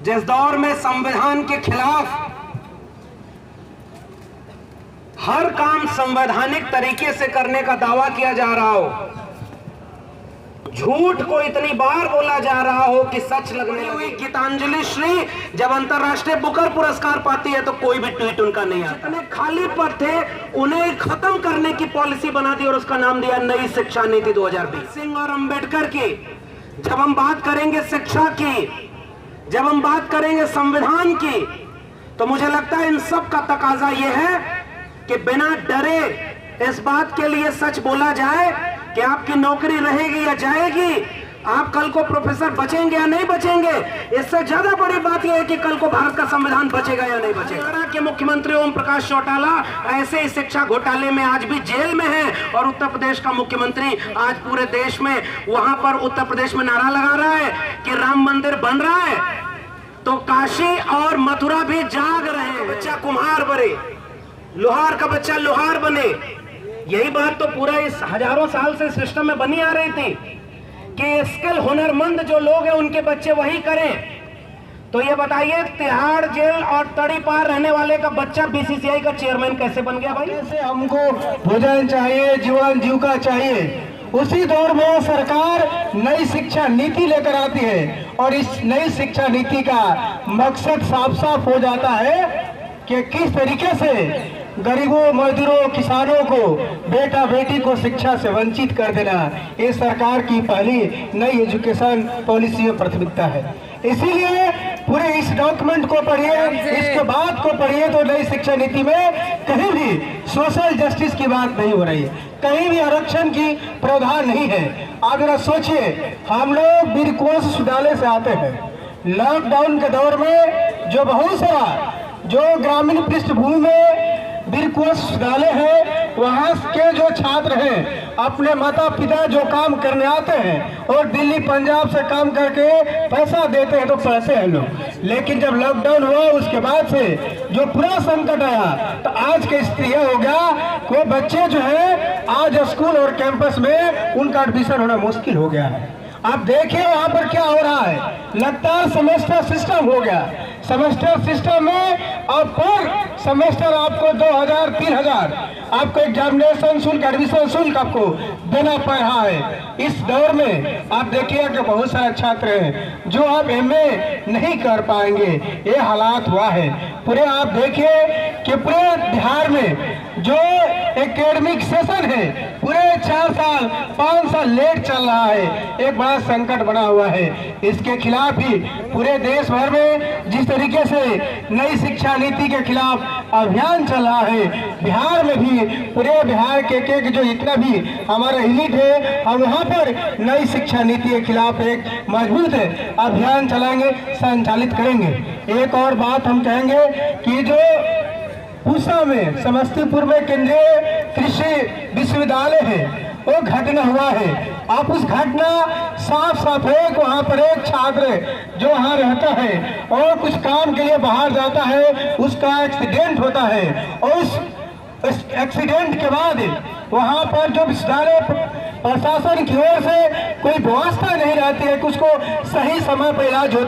जिस दौर में संविधान के खिलाफ हर काम संवैधानिक तरीके से करने का दावा किया जा रहा हो, झूठ को इतनी बार बोला जा रहा हो कि सच लगने हुई गीतांजलि श्री जब अंतरराष्ट्रीय बुकर पुरस्कार पाती है तो कोई भी ट्वीट उनका नहीं आता। इतने खाली पद थे, उन्हें खत्म करने की पॉलिसी बना दी और उसका नाम दिया नई शिक्षा नीति 2020। सिंह और अंबेडकर की जब हम बात करेंगे शिक्षा की, जब हम बात करेंगे संविधान की, तो मुझे लगता है इन सब का तकाजा यह है कि बिना डरे इस बात के लिए सच बोला जाए कि आपकी नौकरी रहेगी या जाएगी, आप कल को प्रोफेसर बचेंगे या नहीं बचेंगे। इससे ज्यादा बड़ी बात यह है कि कल को भारत का संविधान बचेगा या नहीं बचेगा। के मुख्यमंत्री ओम प्रकाश चौटाला ऐसे ही शिक्षा घोटाले में आज भी जेल में है और उत्तर प्रदेश का मुख्यमंत्री आज पूरे देश में वहां पर उत्तर प्रदेश में नारा लगा रहा है कि राम मंदिर बन रहा है तो काशी और मथुरा भी जाग रहे हैं। बच्चा कुम्हार बने, लोहार का बच्चा लोहार बने। यही बात तो पूरा इस हजारों साल से सिस्टम में बनी आ रही थी कि स्किल हुनरमंद जो लोग हैं उनके बच्चे वही करें। तो ये बताइए, तिहाड़ जेल और तड़ी पार रहने वाले का बच्चा बीसीसीआई का चेयरमैन कैसे बन गया भाई? जैसे हमको भोजन चाहिए, जीवन जीविका चाहिए, उसी दौर में सरकार नई शिक्षा नीति लेकर आती है और इस नई शिक्षा नीति का मकसद साफ साफ हो जाता है कि किस तरीके से गरीबों, मजदूरों, किसानों को, बेटा बेटी को शिक्षा से वंचित कर देना, ये सरकार की पहली नई एजुकेशन पॉलिसी में प्राथमिकता है। इसीलिए पूरे इस डॉक्यूमेंट को पढ़िए, इसके बाद को पढ़िए तो नई शिक्षा नीति में कहीं भी सोशल जस्टिस की बात नहीं हो रही है, कहीं भी आरक्षण की प्रावधान नहीं है। आप जरा सोचिए, हम लोग वीरकोश विद्यालय से आते हैं, लॉकडाउन के दौर में जो बहुत सारा जो ग्रामीण पृष्ठभूमि में वीरकोश विद्यालय है, वहाँ के जो छात्र हैं अपने माता पिता जो काम करने आते हैं और दिल्ली पंजाब से काम करके पैसा देते हैं तो पैसे हैं लोग। लेकिन जब लॉकडाउन हुआ उसके बाद से जो पूरा संकट आया तो आज के स्थिति यह हो गया कि बच्चे जो है आज स्कूल और कैंपस में उनका एडमिशन होना मुश्किल हो गया है। आप देखिए वहाँ पर क्या हो रहा है, लगातार सेमेस्टर सिस्टम हो गया। सेमेस्टर सिस्टम में अब पर सेमेस्टर आपको 2000, 3000 आपको एग्जामिनेशन शुल्क, एडमिशन शुल्क आपको देना पड़ रहा है। इस दौर में आप देखिए कि बहुत सारे छात्र हैं जो अब एमए नहीं कर पाएंगे, ये हालात हुआ है। पूरे आप देखिए कि पूरे बिहार में जो एकेडमिक सेशन है पूरे 4 साल 5 साल लेट चल रहा है, एक बड़ा संकट बना हुआ है। इसके खिलाफ ही पूरे देश भर में जिस तरीके से नई शिक्षा नीति के खिलाफ अभियान चल रहा है, बिहार में भी पूरे बिहार के जो जितना भी हमारा एलिट है, हम वहाँ पर नई शिक्षा नीति के खिलाफ एक मजबूत अभियान चलाएंगे, संचालित करेंगे। एक और बात हम कहेंगे कि जो पूसा में समस्तीपुर में केंद्रीय कृषि विश्वविद्यालय है, वो घटना हुआ है। आप उस घटना साफ साफ है कि वहाँ पर एक छात्र जो वहाँ रहता है और कुछ काम के लिए बाहर जाता है, उसका एक्सीडेंट होता है और उस एक्सीडेंट के बाद वहाँ पर जो विश्वविद्यालय प्रशासन की ओर से कोई व्यवस्था नहीं रहती है कि उसको सही समय पर इलाज हो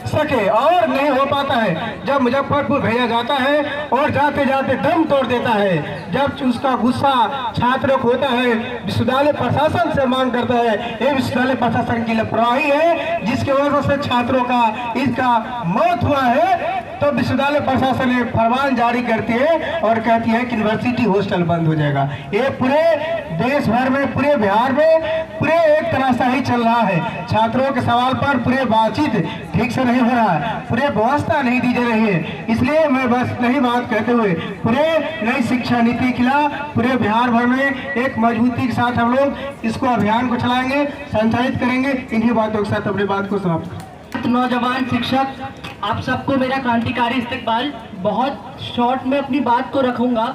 सके और नहीं हो पाता है। जब मुजफ्फरपुर भेजा जाता है और जाते जाते दम तोड़ देता है, जब उसका गुस्सा छात्रों को होता है, विश्वविद्यालय प्रशासन से मांग करता है, ये विश्वविद्यालय प्रशासन की लापरवाही है जिसकी वजह से छात्रों का इसका मौत हुआ है। तो विश्वविद्यालय प्रशासन एक फरमान जारी करती है और कहती है कि यूनिवर्सिटी हॉस्टल बंद हो जाएगा। ये पूरे देश भर में, पूरे बिहार में पूरे एक तमाशाही चल रहा है। छात्रों के सवाल पर पूरे बातचीत ठीक से नहीं हो रहा है, पूरे व्यवस्था नहीं दी जा रही है। इसलिए मैं बस यही बात कहते हुए पूरे नई शिक्षा नीति के खिलाफ पूरे बिहार भर में एक मजबूती के साथ हम लोग इसको अभियान को चलाएंगे, संचालित करेंगे। इन्हीं बातों के साथ अपनी बात को समाप्त। नौजवान शिक्षक, आप सबको मेरा क्रांतिकारी इस्तकबाल। बहुत शॉर्ट में अपनी बात को रखूंगा।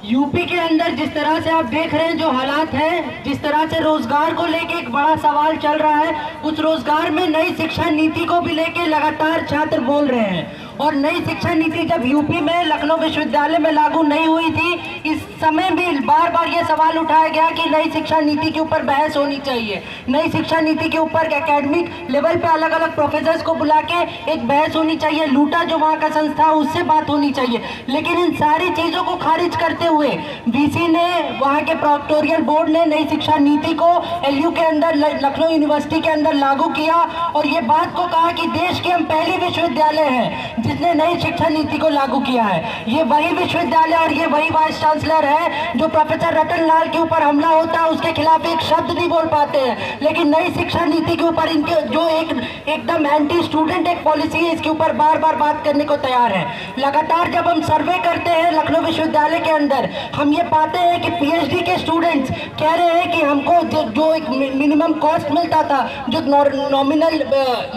यूपी के अंदर जिस तरह से आप देख रहे हैं जो हालात हैं, जिस तरह से रोजगार को लेके एक बड़ा सवाल चल रहा है, उस रोजगार में नई शिक्षा नीति को भी लेके लगातार छात्र बोल रहे हैं। और नई शिक्षा नीति जब यूपी में लखनऊ विश्वविद्यालय में लागू नहीं हुई थी, इस समय भी बार बार ये सवाल उठाया गया कि नई शिक्षा नीति के ऊपर बहस होनी चाहिए, नई शिक्षा नीति के ऊपर एकेडमिक लेवल पे अलग अलग प्रोफेसर्स को बुला के एक बहस होनी चाहिए, लूटा जो वहाँ का संस्था उससे बात होनी चाहिए। लेकिन इन सारी चीज़ों को खारिज करते हुए वीसी ने, वहाँ के प्रोक्टोरियल बोर्ड ने नई शिक्षा नीति को एलयू के अंदर, लखनऊ यूनिवर्सिटी के अंदर लागू किया और ये बात को कहा कि देश के हम पहले विश्वविद्यालय हैं जिसने नई शिक्षा नीति को लागू किया है। ये वही विश्वविद्यालय और ये वही वाइस चांसलर है जो प्रोफेसर रतन लाल के ऊपर हमला होता है उसके खिलाफ एक शब्द नहीं बोल पाते हैं, लेकिन नई शिक्षा नीति के ऊपर इनके जो एकदम एंटी स्टूडेंट एक पॉलिसी है इसके ऊपर बार बार बात करने को तैयार है। लगातार जब हम सर्वे करते हैं लखनऊ विश्वविद्यालय के अंदर, हम ये पाते हैं कि पीएचडी के स्टूडेंट्स कह रहे हैं कि हमको जो एक मिनिमम कॉस्ट मिलता था, जो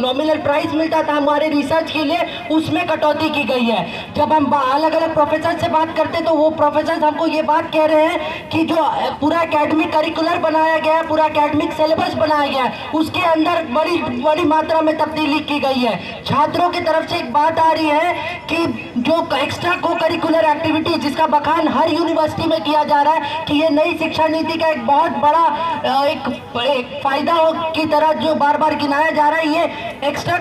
नॉमिनल प्राइस मिलता था हमारे रिसर्च के लिए, उसमें कटौती की गई है। जब हम अलग अलग प्रोफेसर से बात करते तो वो प्रोफेसर हमको ये बात कह रहे हैं कि जो पूरा एकेडमिक करिकुलर बनाया गया है, पूरा एकेडमिक सिलेबस बनाया गया है, उसके अंदर बड़ी मात्रा में तब्दीली की गई है। छात्रों की तरफ से एक बात आ रही है कि जो एक्स्ट्रा को करिकुलर एक्टिविटी जिसका बखान हर यूनिवर्सिटी में किया जा रहा है कि ये नई शिक्षा नीति का एक बहुत बड़ा एक फायदा की तरह जो बार बार गिनाया जा रहा है, ये एक्स्ट्रा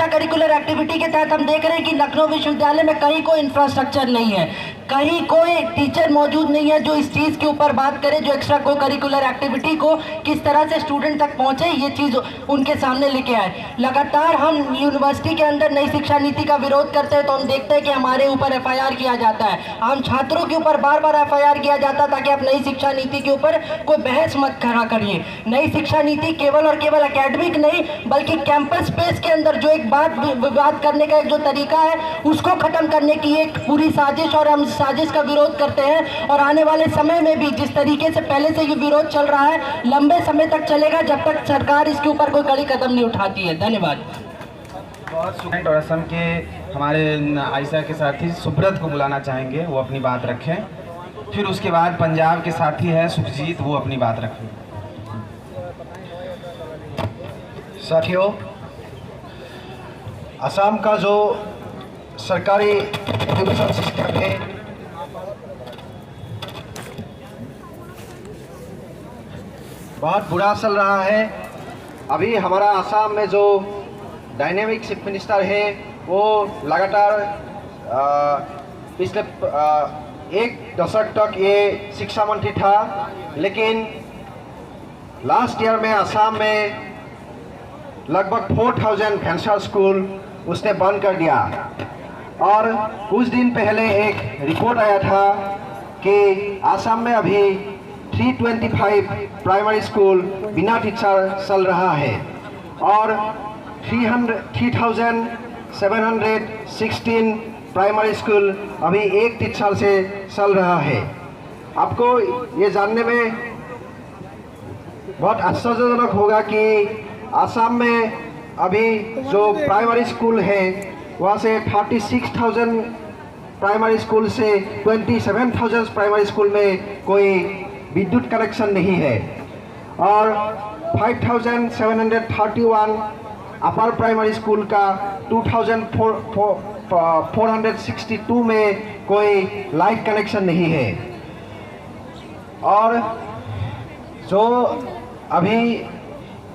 करिकुलर एक्टिविटी के तहत हम देख रहे हैं कि लखनऊ विश्वविद्यालय में कहीं कोई इंफ्रास्ट्रक्चर नहीं है, कहीं कोई टीचर मौजूद नहीं है जो इस चीज़ के ऊपर बात करे, जो एक्स्ट्रा को करिकुलर एक्टिविटी को किस तरह से स्टूडेंट तक पहुंचे ये चीज़ उनके सामने लेके आए। लगातार हम यूनिवर्सिटी के अंदर नई शिक्षा नीति का विरोध करते हैं तो हम देखते हैं कि हमारे ऊपर एफआईआर किया जाता है, हम छात्रों के ऊपर बार बार एफआईआर किया जाता था कि आप नई शिक्षा नीति के ऊपर कोई बहस मत खड़ा करिए। नई शिक्षा नीति केवल और केवल एकेडमिक नहीं बल्कि कैंपस स्पेस के अंदर जो एक विवाद करने का एक जो तरीका है उसको खत्म करने की एक पूरी साजिश, और हम साजिश का विरोध करते हैं। और आने वाले समय में भी जिस तरीके से पहले से ये विरोध चल रहा है लंबे समय तक चलेगा जब तक सरकार इसके ऊपर कोई कड़ी कदम नहीं उठाती है। धन्यवाद। बहुत स्टूडेंट और असम के हमारे आयशा के साथी सुब्रत को बुलाना चाहेंगे, वो अपनी बात रखें। फिर उसके बाद पंजाब के साथी है सुखजीत, वो अपनी बात रखें। साथियों, असम का जो सरकारी एजुकेशन सिस्टम है बहुत बुरा चल रहा है। अभी हमारा असम में जो डायनेमिक चीफ मिनिस्टर है वो लगातार पिछले एक दशक तक ये शिक्षा मंत्री था, लेकिन लास्ट ईयर में असम में लगभग 4000 वेंचर स्कूल उसने बंद कर दिया। और कुछ दिन पहले एक रिपोर्ट आया था कि असम में अभी 325 प्राइमरी स्कूल बिना टीचर चल रहा है और 3716 प्राइमरी स्कूल अभी एक टीचर से चल रहा है। आपको ये जानने में बहुत आश्चर्यजनक होगा कि असम में अभी जो प्राइमरी स्कूल है वहाँ से 36,000 प्राइमरी स्कूल से 27,000 प्राइमरी स्कूल में कोई विद्युत कनेक्शन नहीं है और 5,731 अपर प्राइमरी स्कूल का 2,462 में कोई लाइट कनेक्शन नहीं है। और जो अभी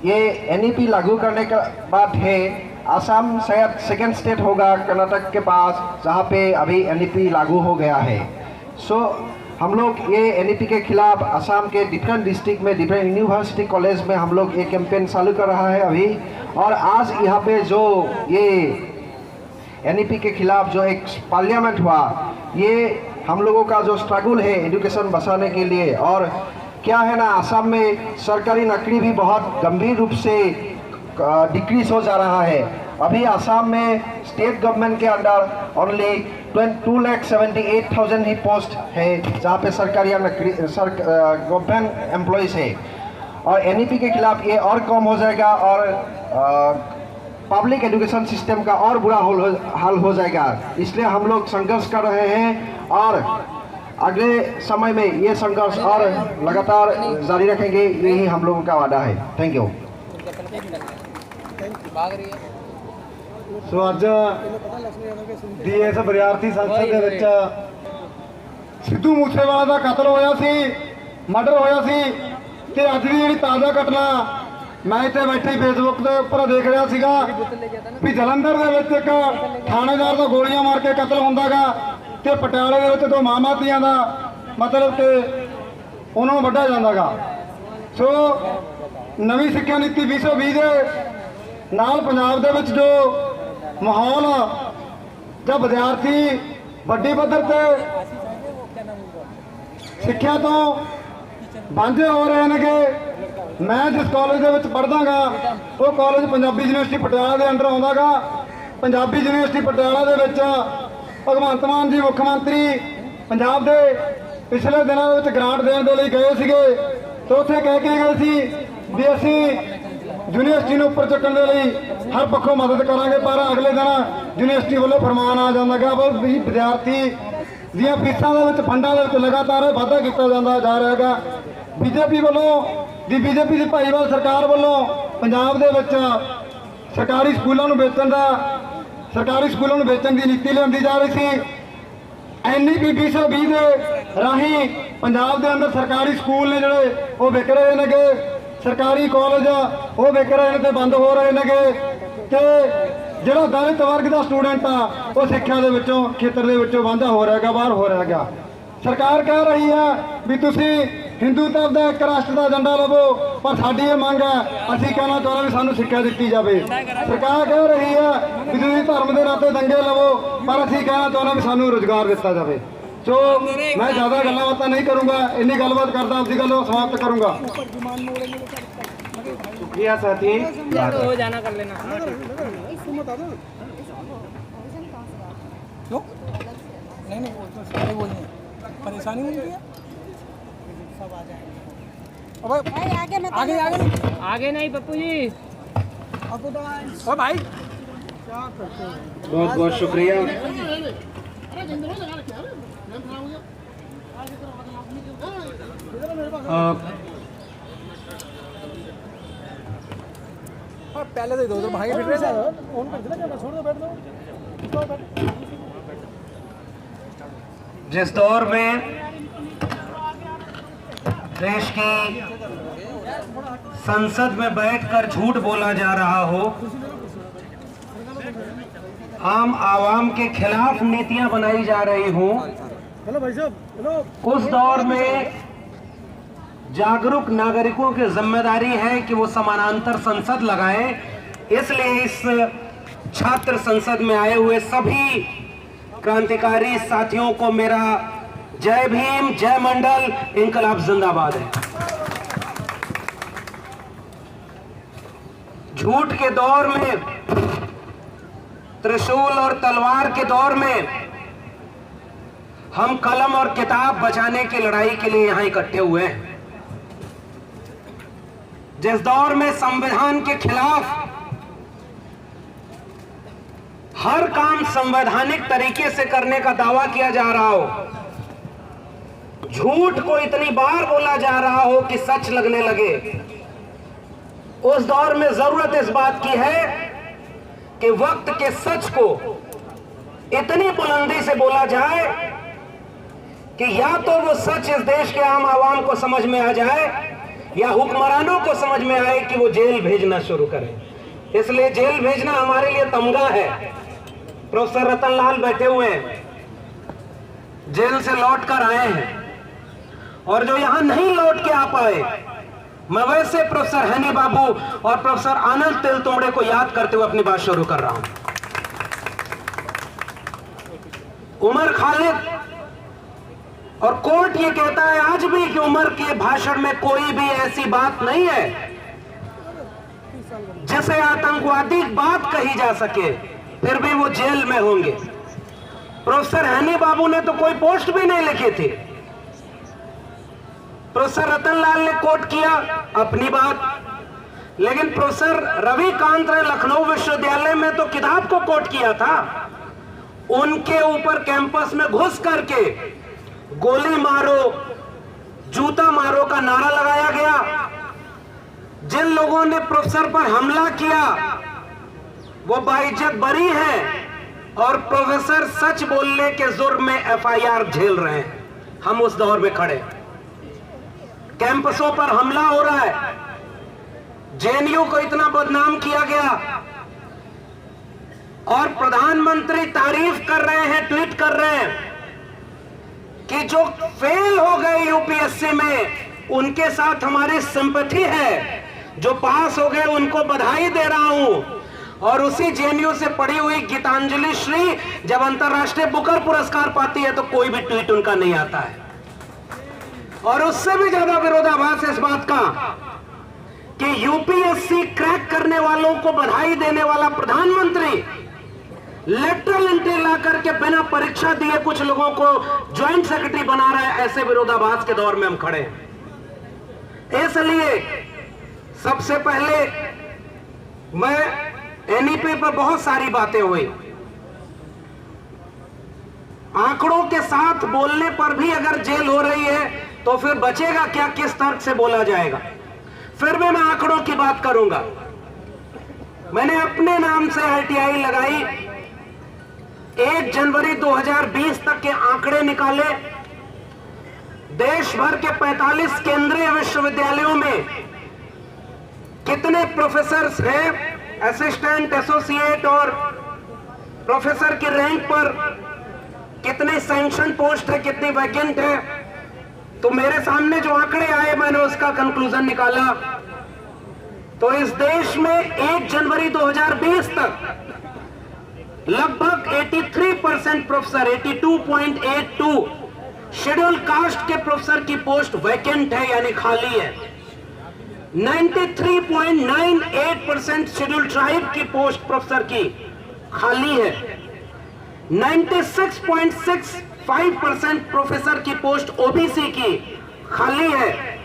ये एनईपी लागू करने का बात है, असम शायद सेकेंड स्टेट होगा कर्नाटक के पास जहाँ पे अभी एनईपी लागू हो गया है। हम लोग ये एनईपी के खिलाफ असम के डिफरेंट डिस्ट्रिक्ट में डिफरेंट यूनिवर्सिटी कॉलेज में हम लोग ये कैंपेन चालू कर रहा है अभी। और आज यहाँ पे जो ये एनईपी के खिलाफ जो एक पार्लियामेंट हुआ, ये हम लोगों का जो स्ट्रगल है एजुकेशन बचाने के लिए। और क्या है ना, असम में सरकारी नौकरी भी बहुत गंभीर रूप से डिक्रीज हो जा रहा है। अभी असम में स्टेट गवर्नमेंट के अंडर ओनली 2,78,000 ही पोस्ट है जहाँ पे सरकारी गवर्नमेंट एम्प्लॉयज़ है। और एनईपी के खिलाफ ये और कम हो जाएगा और पब्लिक एजुकेशन सिस्टम का और बुरा हाल हो जाएगा। इसलिए हम लोग संघर्ष कर रहे हैं और अगले समय में ये संघर्ष और लगातार जारी रखेंगे, यही हम लोगों का वादा है। Thank you. So as DAS विद्यार्थी संसद के विच ਸਿੱਧੂ ਮੂਸੇਵਾਲਾ ਦਾ ਕਤਲ ਹੋਇਆ ਸੀ, ਮਰਡਰ ਹੋਇਆ ਸੀ, ਤੇ ਅੱਜ ਦੀ ਜਿਹੜੀ ਤਾਜ਼ਾ ਘਟਨਾ ਮੈਂ ਇੱਥੇ ਬੈਠੀ ਫੇਸਬੁੱਕ ਦੇ ਉੱਪਰ ਦੇਖ ਰਿਹਾ ਸੀਗਾ ਵੀ ਜਲੰਧਰ ਦੇ ਵਿੱਚ ਇੱਕ ਥਾਣੇਦਾਰ ਦਾ ਗੋਲੀਆਂ ਮਾਰ ਕੇ ਕਤਲ ਹੁੰਦਾਗਾ ਤੇ ਪਟਿਆਲੇ ਦੇ ਵਿੱਚ 2 ਮਾਵਾਂ ਧੀਆਂ ਦਾ ਮਤਲਬ ਕਿ ਉਹਨਾਂ ਨੂੰ ਵੱਢਿਆ ਜਾਂਦਾਗਾ। ਸੋ ਨਵੀਂ ਸਿੱਖਿਆ ਨੀਤੀ 2020 ਦੇ ਨਾਲ ਪੰਜਾਬ ਦੇ ਵਿੱਚ ਜੋ ਮਾਹੌਲ ਜਾਂ ਵਿਦਿਆਰਥੀ ਵੱਡੀ ਪੱਧਰ ਤੇ ਸਿੱਖਿਆ ਤੋਂ ਵਾਂਝੇ ਹੋ ਰਹੇ ਨੇਗੇ। ਮੈਂ ਜਿਸ ਕਾਲਜ ਦੇ ਵਿੱਚ ਪੜ੍ਹਦਾਗਾ ਉਹ ਕਾਲਜ ਪੰਜਾਬੀ ਯੂਨੀਵਰਸਿਟੀ ਪਟਿਆਲਾ ਦੇ ਅੰਡਰ ਆਉਂਦਾਗਾ। ਪੰਜਾਬੀ ਯੂਨੀਵਰਸਿਟੀ ਪਟਿਆਲਾ ਦੇ ਵਿੱਚ ਭਗਵੰਤ ਮਾਨ ਜੀ ਮੁੱਖ ਮੰਤਰੀ ਪੰਜਾਬ ਦੇ ਪਿਛਲੇ ਦਿਨਾਂ ਦੇ ਵਿੱਚ ਗ੍ਰਾਂਟ ਦੇਣ ਦੇ ਲਈ ਗਏ ਸੀਗੇ ਤੇ ਉੱਥੇ ਕਹਿ ਕੇ ਗਏ ਸੀ ਵੀ ਅਸੀਂ ਯੂਨੀਵਰਸਿਟੀ ਨੂੰ ਉੱਪਰ ਚੱਕਣ ਦੇ ਲਈ ਹਰ ਪੱਖੋਂ ਮਦਦ ਕਰਾਂਗੇ। ਪਰ ਅਗਲੇ ਦਿਨ ਯੂਨੀਵਰਸਿਟੀ ਵੱਲੋਂ ਫਰਮਾਨ ਆ ਜਾਂਦਾਗਾ ਵੀ ਵਿਦਿਆਰਥੀ ਦੀਆਂ ਫੀਸਾਂ ਦੇ ਵਿੱਚ ਫੰਡਾਂ ਦੇ ਵਿੱਚ ਲਗਾਤਾਰ ਵਾਧਾ ਕੀਤਾ ਜਾਂਦਾ ਜਾ ਰਿਹਾ ਹੈਗਾ। ਬੀਜੇਪੀ ਦੀ ਭਾਈਵਾਲ ਸਰਕਾਰ ਵੱਲੋਂ ਪੰਜਾਬ ਦੇ ਵਿੱਚ ਸਰਕਾਰੀ ਸਕੂਲਾਂ ਨੂੰ ਵੇਚਣ ਦੀ ਨੀਤੀ ਲਿਆਂਦੀ ਜਾ ਰਹੀ ਸੀ। NEP 2020 ਦੇ ਰਾਹੀਂ ਪੰਜਾਬ ਦੇ ਅੰਦਰ ਸਰਕਾਰੀ ਸਕੂਲ ਨੇ ਜਿਹੜੇ ਉਹ ਵਿਕ ਰਹੇ ਨੇਗੇ, ਸਰਕਾਰੀ ਕਾਲਜ ਉਹ ਵਿਕ ਰਹੇ ਨੇ ਤੇ ਬੰਦ ਹੋ ਰਹੇ ਨੇਗੇ ਤੇ ਜਿਹੜਾ ਦਲਿਤ ਵਰਗ ਦਾ ਸਟੂਡੈਂਟ ਆ ਉਹ ਸਿੱਖਿਆ ਦੇ ਵਿੱਚੋਂ ਖੇਤਰ ਦੇ ਵਿੱਚੋਂ ਵਾਂਝਾ ਹੋ ਰਿਹਾ ਹੈਗਾ, ਬਾਹਰ ਹੋ ਰਿਹਾ ਹੈਗਾ। ਸਰਕਾਰ ਕਹਿ ਰਹੀ ਹੈ ਵੀ ਤੁਸੀਂ ਹਿੰਦੂਤਵ ਦਾ ਇੱਕ ਰਾਸ਼ਟਰ ਦਾ ਏਜੰਡਾ ਲਵੋ, ਪਰ ਸਾਡੀ ਇਹ ਮੰਗ ਹੈ ਅਸੀਂ ਕਹਿਣਾ ਚਾਹੁੰਦੇ ਵੀ ਸਾਨੂੰ ਸਿੱਖਿਆ ਦਿੱਤੀ ਜਾਵੇ। ਸਰਕਾਰ ਕਹਿ ਰਹੀ ਹੈ ਵੀ ਤੁਸੀਂ ਧਰਮ ਦੇ ਨਾਤੇ ਦੰਗੇ ਲਵੋ, ਪਰ ਅਸੀਂ ਕਹਿਣਾ ਚਾਹੁੰਦੇ ਵੀ ਸਾਨੂੰ ਰੁਜ਼ਗਾਰ ਦਿੱਤਾ ਜਾਵੇ। ਸੋ ਮੈਂ ਜ਼ਿਆਦਾ ਗੱਲਾਂ ਬਾਤਾਂ ਨਹੀਂ ਕਰੂੰਗਾ, ਇੰਨੀ ਗੱਲਬਾਤ ਕਰਦਾ ਆਪਣੀ ਗੱਲ ਨੂੰ ਸਮਾਪਤ ਕਰੂੰਗਾ। शुक्रिया साथी। हो जाना कर लेना। नहीं परेशानी हुई है, सब आ जाएंगे। आगे आगे नहीं पप्पू जी। ओ भाई बहुत बहुत शुक्रिया। पहले दे दो उधर भाई फिट रहे ऑन कर देना, क्या छोड़ दो, बैठ दो। जिस दौर में देश की संसद में बैठकर झूठ बोला जा रहा हो, आम आवाम के खिलाफ नीतियां बनाई जा रही हों, हेलो भाई साहब, हेलो। उस दौर में जागरूक नागरिकों की जिम्मेदारी है कि वो समानांतर संसद लगाएं। इसलिए इस छात्र संसद में आए हुए सभी क्रांतिकारी साथियों को मेरा जय भीम, जय मंडल, इनकलाब जिंदाबाद है। झूठ के दौर में, त्रिशूल और तलवार के दौर में हम कलम और किताब बचाने की लड़ाई के लिए यहां इकट्ठे हुए हैं। जिस दौर में संविधान के खिलाफ हर काम संवैधानिक तरीके से करने का दावा किया जा रहा हो, झूठ को इतनी बार बोला जा रहा हो कि सच लगने लगे, उस दौर में जरूरत इस बात की है कि वक्त के सच को इतनी बुलंदी से बोला जाए कि या तो वो सच इस देश के आम आवाम को समझ में आ जाए या हुक्मरानों को समझ में आए कि वो जेल भेजना शुरू करें। इसलिए जेल भेजना हमारे लिए तमगा है। प्रोफेसर रतन लाल बैठे हुए हैं, जेल से लौट कर आए हैं, और जो यहां नहीं लौट के आ पाए, मैं वैसे प्रोफेसर हनी बाबू और प्रोफेसर आनंद तेलतुंबड़े को याद करते हुए अपनी बात शुरू कर रहा हूं। उमर खालिद और कोर्ट ये कहता है आज भी कि उमर के भाषण में कोई भी ऐसी बात नहीं है जिसे आतंकवादी बात कही जा सके, फिर भी वो जेल में होंगे। प्रोफेसर हनी बाबू ने तो कोई पोस्ट भी नहीं लिखी थी। प्रोफेसर रतन लाल ने कोट किया अपनी बात, लेकिन प्रोफेसर रविकांत ने लखनऊ विश्वविद्यालय में तो किताब को कोट किया था। उनके ऊपर कैंपस में घुस करके गोली मारो, जूता मारो का नारा लगाया गया। जिन लोगों ने प्रोफेसर पर हमला किया वो बाइज्जत बरी हैं और प्रोफेसर सच बोलने के जुर्म में FIR झेल रहे हैं। हम उस दौर में खड़े। कैंपसों पर हमला हो रहा है, जेएनयू को इतना बदनाम किया गया और प्रधानमंत्री तारीफ कर रहे हैं, ट्वीट कर रहे हैं कि जो फेल हो गए यूपीएससी में उनके साथ हमारी सिंपैथी है, जो पास हो गए उनको बधाई दे रहा हूं। और उसी जेएनयू से पढ़ी हुई गीतांजलि श्री जब अंतर्राष्ट्रीय बुकर पुरस्कार पाती है तो कोई भी ट्वीट उनका नहीं आता है। और उससे भी ज्यादा विरोधाभास है इस बात का कि यूपीएससी क्रैक करने वालों को बधाई देने वाला प्रधानमंत्री लेटरल एंट्री ला करके बिना परीक्षा दिए कुछ लोगों को ज्वाइंट सेक्रेटरी बना रहा है। ऐसे विरोधाभास के दौर में हम खड़े हैं। इसलिए सबसे पहले मैं एनईपी पर बहुत सारी बातें हुई, आंकड़ों के साथ बोलने पर भी अगर जेल हो रही है तो फिर बचेगा क्या, किस तर्क से बोला जाएगा। फिर भी मैं आंकड़ों की बात करूंगा। मैंने अपने नाम से आरटीआई लगाई, 1 जनवरी 2020 तक के आंकड़े निकाले। देश भर के 45 केंद्रीय विश्वविद्यालयों में कितने प्रोफेसर्स हैं, असिस्टेंट, एसोसिएट और प्रोफेसर की रैंक पर कितने सैंक्शन पोस्ट है, कितनी वैकेंट है। तो मेरे सामने जो आंकड़े आए मैंने उसका कंक्लूजन निकाला। तो इस देश में 1 जनवरी 2020 तक लगभग 83% प्रोफेसर, 82.82 शेड्यूल कास्ट के प्रोफेसर की पोस्ट वैकेंट है यानी खाली है। 93.98% शेड्यूल ट्राइब की पोस्ट प्रोफेसर की खाली है। 96.65% प्रोफेसर की पोस्ट ओबीसी की खाली है।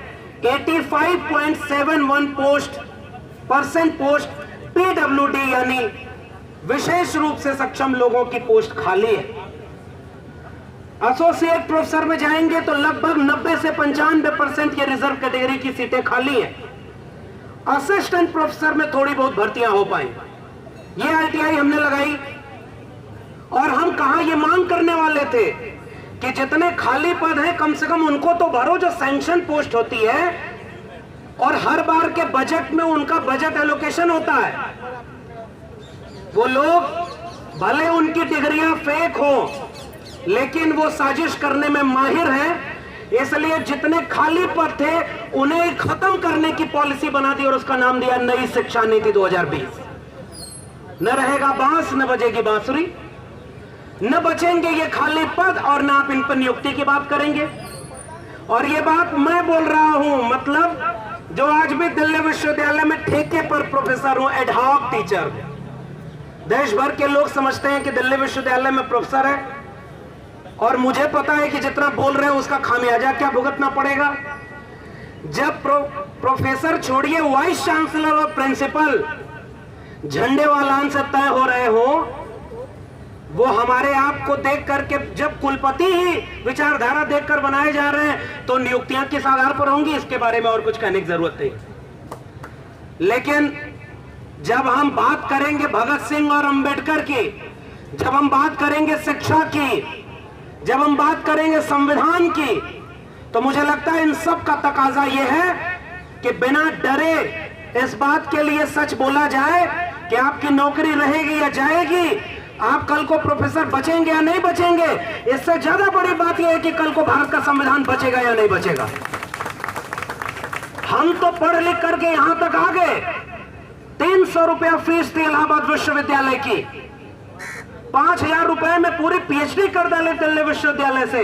85.71% पोस्ट पीडब्ल्यूडी यानी विशेष रूप से सक्षम लोगों की पोस्ट खाली है। एसोसिएट प्रोफेसर में जाएंगे तो लगभग 90 से 95% ये रिजर्व कैटेगरी की सीटें खाली है। असिस्टेंट प्रोफेसर में थोड़ी बहुत भर्तियां हो पाई। ये आरटीआई हमने लगाई और हम कहा ये मांग करने वाले थे कि जितने खाली पद हैं कम से कम उनको तो भरो जो सैंक्शन पोस्ट होती है और हर बार के बजट में उनका बजट एलोकेशन होता है। वो लोग भले उनकी डिग्रियां फेक हो लेकिन वो साजिश करने में माहिर हैं, इसलिए जितने खाली पद थे उन्हें खत्म करने की पॉलिसी बना दी और उसका नाम दिया नई शिक्षा नीति 2020। न रहेगा बांस न बजेगी बांसुरी, न बचेंगे ये खाली पद और न आप इन पर नियुक्ति की बात करेंगे। और ये बात मैं बोल रहा हूं, मतलब जो आज भी दिल्ली विश्वविद्यालय में ठेके पर प्रोफेसर हूं, एडहॉक टीचर। देश भर के लोग समझते हैं कि दिल्ली विश्वविद्यालय में प्रोफेसर है और मुझे पता है कि जितना बोल रहे हैं उसका खामियाजा क्या भुगतना पड़ेगा। जब प्रोफेसर छोड़िए वाइस चांसलर और प्रिंसिपल झंडे वालान से तय हो रहे हो, वो हमारे आप को देख करके, जब कुलपति ही विचारधारा देखकर बनाए जा रहे हैं तो नियुक्तियां किस आधार पर होंगी, इसके बारे में और कुछ कहने की जरूरत नहीं। लेकिन जब हम बात करेंगे भगत सिंह और अंबेडकर की, जब हम बात करेंगे शिक्षा की, जब हम बात करेंगे संविधान की, तो मुझे लगता है इन सब का तकाजा यह है कि बिना डरे इस बात के लिए सच बोला जाए कि आपकी नौकरी रहेगी या जाएगी, आप कल को प्रोफेसर बचेंगे या नहीं बचेंगे। इससे ज्यादा बड़ी बात यह है कि कल को भारत का संविधान बचेगा या नहीं बचेगा। हम तो पढ़ लिख करके यहां तक आ गए, 300 रुपया फीस थी इलाहाबाद विश्वविद्यालय की, 5000 रुपए में पूरी पीएचडी कर डाले दिल्ली विश्वविद्यालय से,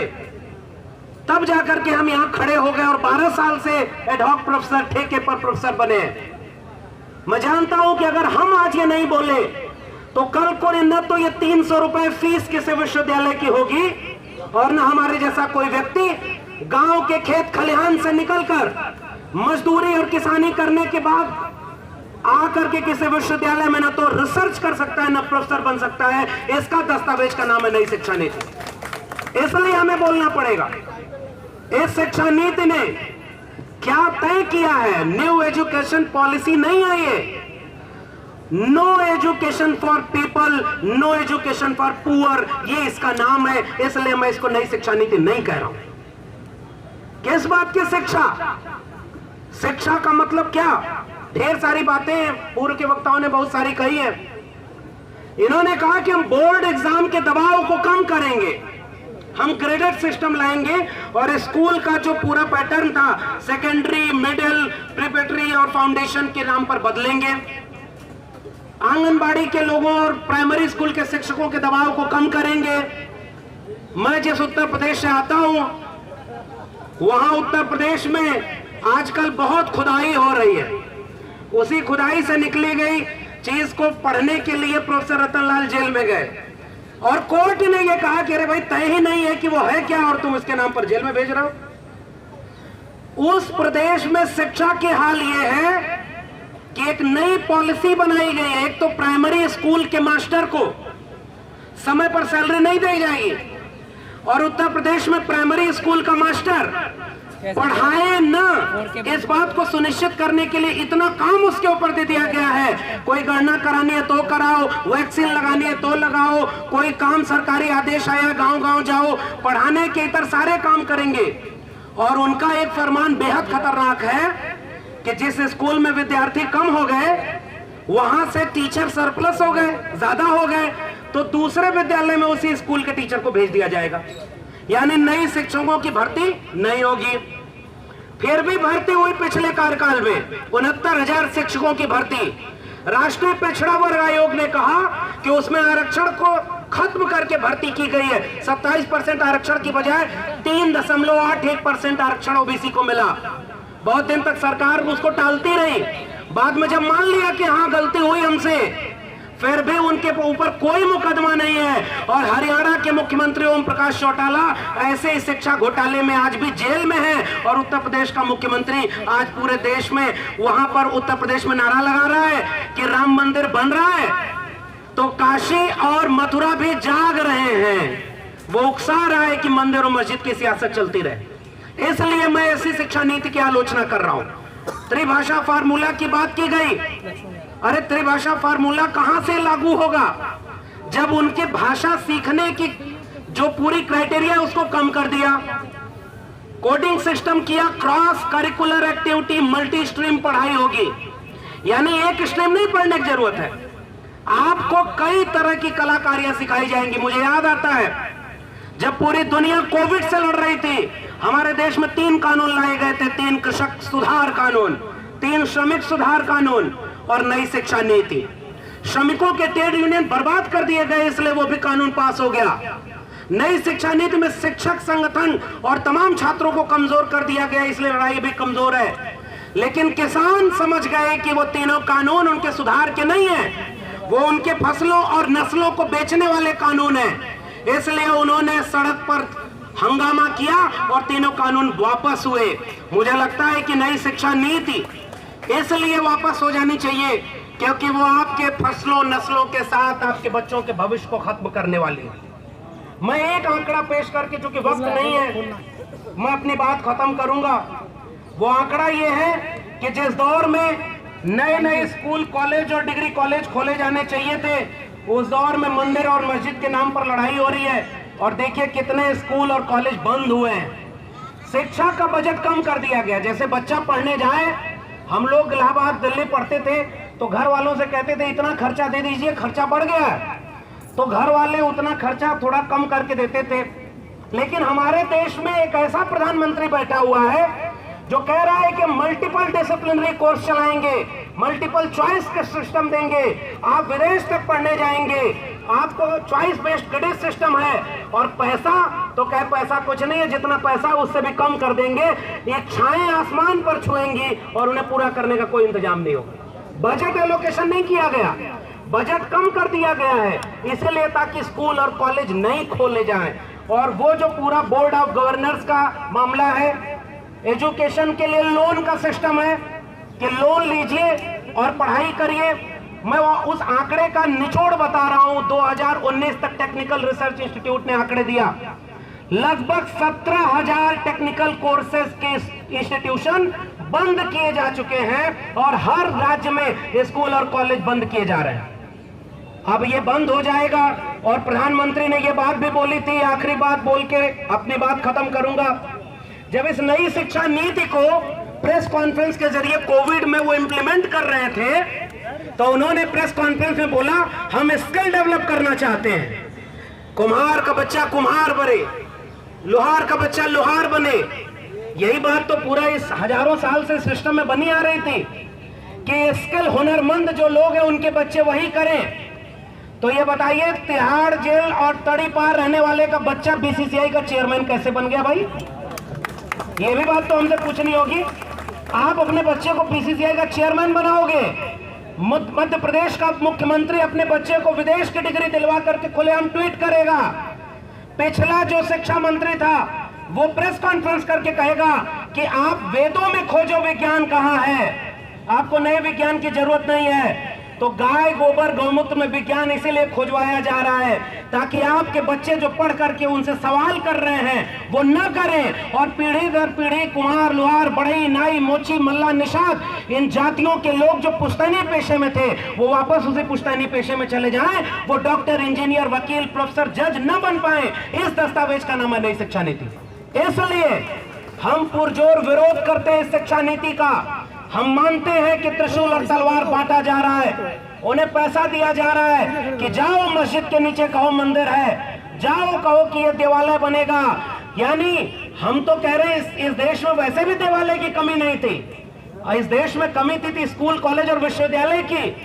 तब जाकर के हम यहां खड़े हो गए और 12 साल से एडहॉक प्रोफेसर, ठेके पर प्रोफेसर बने। मैं जानता हूं कि अगर हम आज ये नहीं बोले तो कल को न तो ये 300 रुपए फीस किसी विश्वविद्यालय की होगी और न हमारे जैसा कोई व्यक्ति गांव के खेत खलिहान से निकलकर मजदूरी और किसानी करने के बाद आकर के किसी विश्वविद्यालय में न तो रिसर्च कर सकता है न प्रोफेसर बन सकता है। इसका दस्तावेज का नाम है नई शिक्षा नीति। इसलिए हमें बोलना पड़ेगा, इस शिक्षा नीति ने क्या तय किया है। न्यू एजुकेशन पॉलिसी नहीं है ये, no education for people, no education for poor, ये इसका नाम है। इसलिए मैं इसको नई शिक्षा नीति नहीं कह रहा हूं। किस बात की शिक्षा? शिक्षा का मतलब क्या? ढेर सारी बातें पूर्व के वक्ताओं ने बहुत सारी कही है। इन्होंने कहा कि हम बोर्ड एग्जाम के दबाव को कम करेंगे, हम ग्रेडेड सिस्टम लाएंगे और स्कूल का जो पूरा पैटर्न था सेकेंडरी, मिडिल, प्रिपरेटरी और फाउंडेशन के नाम पर बदलेंगे। आंगनबाड़ी के लोगों और प्राइमरी स्कूल के शिक्षकों के दबाव को कम करेंगे। मैं जिस उत्तर प्रदेश से आता हूं, वहां उत्तर प्रदेश में आजकल बहुत खुदाई हो रही है। उसी खुदाई से निकली गई चीज को पढ़ने के लिए प्रोफेसर रतनलाल जेल में गए और कोर्ट ने यह कहा कि अरे भाई तय ही नहीं है कि वो है क्या और तुम इसके नाम पर जेल में भेज रहे हो। उस प्रदेश में शिक्षा के हाल ये है कि एक नई पॉलिसी बनाई गई है। एक तो प्राइमरी स्कूल के मास्टर को समय पर सैलरी नहीं दी जाएगी और उत्तर प्रदेश में प्राइमरी स्कूल का मास्टर पढ़ाए न, इस बात को सुनिश्चित करने के लिए इतना काम उसके ऊपर दे दिया गया है। कोई गणना करानी है तो कराओ, वैक्सीन लगानी है तो लगाओ, कोई काम सरकारी आदेश आया गांव-गांव जाओ, पढ़ाने के इतर सारे काम करेंगे। और उनका एक फरमान बेहद खतरनाक है कि जिस स्कूल में विद्यार्थी कम हो गए वहां से टीचर सरप्लस हो गए, ज्यादा हो गए, तो दूसरे विद्यालय में उसी स्कूल के टीचर को भेज दिया जाएगा। यानी नई शिक्षकों की भर्ती नहीं होगी। फिर भी भर्ती हुई पिछले कार्यकाल में 69,000 शिक्षकों की भर्ती। राष्ट्रीय पिछड़ा वर्ग आयोग ने कहा कि उसमें आरक्षण को खत्म करके भर्ती की गई है। 27% आरक्षण की बजाय 3.81% आरक्षण ओबीसी को मिला। बहुत दिन तक सरकार उसको टालती रही। बाद में जब मान लिया कि हाँ गलती हुई हमसे, फिर भी उनके ऊपर कोई मुकदमा नहीं है। और हरियाणा के मुख्यमंत्री ओम प्रकाश चौटाला ऐसे ही शिक्षा घोटाले में आज भी जेल में है और उत्तर प्रदेश का मुख्यमंत्री आज पूरे देश में वहां पर उत्तर प्रदेश में नारा लगा रहा है कि राम मंदिर बन रहा है तो काशी और मथुरा भी जाग रहे हैं। वो उकसा रहा है कि मंदिर और मस्जिद की सियासत चलती रहे। इसलिए मैं ऐसी शिक्षा नीति की आलोचना कर रहा हूं। त्रिभाषा फार्मूला की बात की गई। अरे त्रिभाषा फार्मूला कहां से लागू होगा जब उनके भाषा सीखने की जो पूरी क्राइटेरिया उसको कम कर दिया, कोडिंग सिस्टम किया, cross curricular activity, multi stream पढ़ाई होगी। यानी एक स्ट्रीम नहीं पढ़ने की जरूरत है, आपको कई तरह की कलाकारियां सिखाई जाएंगी। मुझे याद आता है जब पूरी दुनिया कोविड से लड़ रही थी, हमारे देश में 3 कानून लाए गए थे। 3 कृषक सुधार कानून, 3 श्रमिक सुधार कानून और नई शिक्षा नीति। श्रमिकों के ट्रेड यूनियन बर्बाद कर दिए गए, इसलिए वो भी कानून पास हो गया। नई शिक्षा नीति में शिक्षक संगठन और तमाम छात्रों को कमजोर कर दिया गया, इसलिए लड़ाई भी कमजोर है। लेकिन किसान समझ गए कि वो तीनों कानून उनके सुधार के नहीं है, वो उनके फसलों और नस्लों को बेचने वाले कानून है। इसलिए उन्होंने सड़क पर हंगामा किया और तीनों कानून वापस हुए। मुझे लगता है कि नई शिक्षा नीति इसलिए वापस हो जानी चाहिए क्योंकि वो आपके फसलों नस्लों के साथ आपके बच्चों के भविष्य को खत्म करने वाली है। मैं एक आंकड़ा पेश करके, चूंकि वक्त नहीं है, मैं अपनी बात खत्म करूंगा। वो आंकड़ा ये है कि जिस दौर में नए नए स्कूल, कॉलेज और डिग्री कॉलेज खोले जाने चाहिए थे, उस दौर में मंदिर और मस्जिद के नाम पर लड़ाई हो रही है। और देखिए कितने स्कूल और कॉलेज बंद हुए हैं। शिक्षा का बजट कम कर दिया गया। जैसे बच्चा पढ़ने जाए, हम लोग इलाहाबाद दिल्ली पढ़ते थे तो घर वालों से कहते थे इतना खर्चा दे दीजिए, खर्चा बढ़ गया है, तो घर वाले उतना खर्चा थोड़ा कम करके देते थे। लेकिन हमारे देश में एक ऐसा प्रधानमंत्री बैठा हुआ है जो कह रहा है कि मल्टीपल डिसिप्लिनरी कोर्स चलाएंगे, मल्टीपल चॉइस का सिस्टम देंगे, आप विदेश तक पढ़ने जाएंगे, आपको चॉइस बेस्ड क्रेडिट सिस्टम है। और पैसा तो कहे पैसा कुछ नहीं है, जितना पैसा उससे भी कम कर देंगे। ये छाएं आसमान पर छुएंगी और उन्हें पूरा करने का कोई इंतजाम नहीं होगा। बजट एलोकेशन नहीं किया गया, बजट कम कर दिया गया है इसलिए ताकि स्कूल और कॉलेज नहीं खोले जाएं। और वो जो पूरा बोर्ड ऑफ गवर्नर्स का मामला है, एजुकेशन के लिए लोन का सिस्टम है कि लोन लीजिए और पढ़ाई करिए। मैं उस आंकड़े का निचोड़ बता रहा हूं। 2019 तक टेक्निकल रिसर्च इंस्टीट्यूट ने आंकड़े दिया, लगभग 17,000 टेक्निकल कोर्सेज के इंस्टीट्यूशन बंद किए जा चुके हैं और हर राज्य में स्कूल और कॉलेज बंद किए जा रहे हैं। अब ये बंद हो जाएगा। और प्रधानमंत्री ने ये बात भी बोली थी, आखिरी बात बोल के अपनी बात खत्म करूंगा। जब इस नई शिक्षा नीति को प्रेस कॉन्फ्रेंस के जरिए कोविड में वो इंप्लीमेंट कर रहे थे, तो उन्होंने प्रेस कॉन्फ्रेंस में बोला हम स्किल डेवलप करना चाहते हैं, कुम्हार का बच्चा कुम्हार बने, लोहार का बच्चा लोहार बने। यही बात तो पूरा इस हजारों साल से सिस्टम में बनी आ रही थी कि स्किल हुनरमंद जो लोग हैं उनके बच्चे वही करें। तो ये बताइए, तिहाड़ जेल और तड़ी पार रहने वाले का बच्चा बीसीसीआई का चेयरमैन कैसे बन गया भाई? ये भी बात तो हमसे पूछनी होगी। आप अपने बच्चे को बीसीसीआई का चेयरमैन बनाओगे, मध्य प्रदेश का मुख्यमंत्री अपने बच्चे को विदेश की डिग्री दिलवा करके खुलेआम ट्वीट करेगा। पिछला जो शिक्षा मंत्री था वो प्रेस कॉन्फ्रेंस करके कहेगा कि आप वेदों में खोजो विज्ञान कहां है, आपको नए विज्ञान की जरूरत नहीं है। तो गाय गोबर गौमूत्र में विज्ञान इसीलिए खोजवाया जा रहा है ताकि आपके बच्चे जो पढ़ करके उनसे सवाल कर रहे हैं वो न करें, और पीढ़ी दर पीढ़ी कुम्हार लोहार बढ़ई नाई मोची मल्ला निषाद इन जातियों के लोग जो पुश्तैनी पेशे में थे वो वापस उसी पुश्तैनी पेशे में चले जाएं, वो डॉक्टर इंजीनियर वकील प्रोफेसर जज न बन पाए। इस दस्तावेज का नाम है नई शिक्षा नीति। इसलिए हम पुरजोर विरोध करते हैं इस शिक्षा नीति का। हम मानते हैं कि त्रिशूल और तलवार बांटा जा रहा है, उन्हें पैसा दिया जा रहा है कि जाओ मस्जिद के नीचे कहो मंदिर है, जाओ कहो कि ये देवालय बनेगा। यानी हम तो कह रहे हैं इस देश में वैसे भी देवालय की कमी नहीं थी, इस देश में कमी थी स्कूल कॉलेज और विश्वविद्यालय की।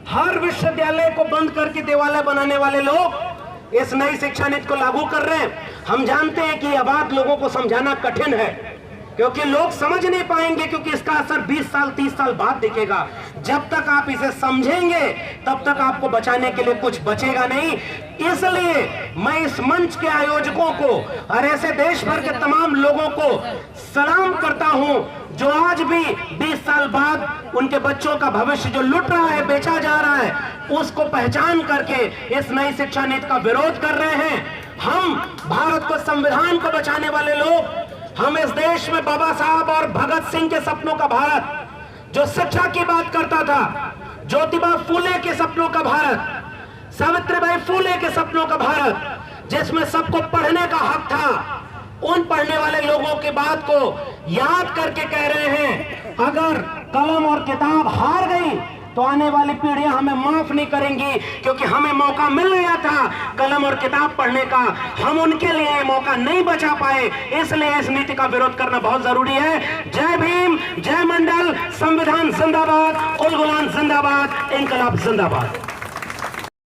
हर विश्वविद्यालय को बंद करके देवालय बनाने वाले लोग इस नई शिक्षा नीति को लागू कर रहे हैं। हम जानते हैं कि यह बात लोगों को समझाना कठिन है क्योंकि लोग समझ नहीं पाएंगे, क्योंकि इसका असर 20 साल 30 साल बाद दिखेगा। जब तक आप इसे समझेंगे तब तक आपको बचाने के लिए कुछ बचेगा नहीं। इसलिए मैं इस मंच के आयोजकों को और ऐसे देश भर के तमाम लोगों को सलाम करता हूं जो आज भी 20 साल बाद उनके बच्चों का भविष्य जो लुट रहा है, बेचा जा रहा है, उसको पहचान करके इस नई शिक्षा नीति का विरोध कर रहे हैं। हम भारत को, संविधान को बचाने वाले लोग, हम इस देश में बाबा साहब और भगत सिंह के सपनों का भारत जो शिक्षा की बात करता था, ज्योतिबा फूले के सपनों का भारत, सावित्रीबाई फूले के सपनों का भारत जिसमें सबको पढ़ने का हक था, उन पढ़ने वाले लोगों की बात को याद करके कह रहे हैं अगर कलम और किताब हार गई तो आने वाली पीढ़ियां हमें माफ नहीं करेंगी, क्योंकि हमें मौका मिल गया था कलम और किताब पढ़ने का, हम उनके लिए मौका नहीं बचा पाए। इसलिए इस नीति का विरोध करना बहुत जरूरी है। जय भीम, जय मंडल, संविधान जिंदाबाद, उल गुलाम जिंदाबाद, इनकलाब जिंदाबाद।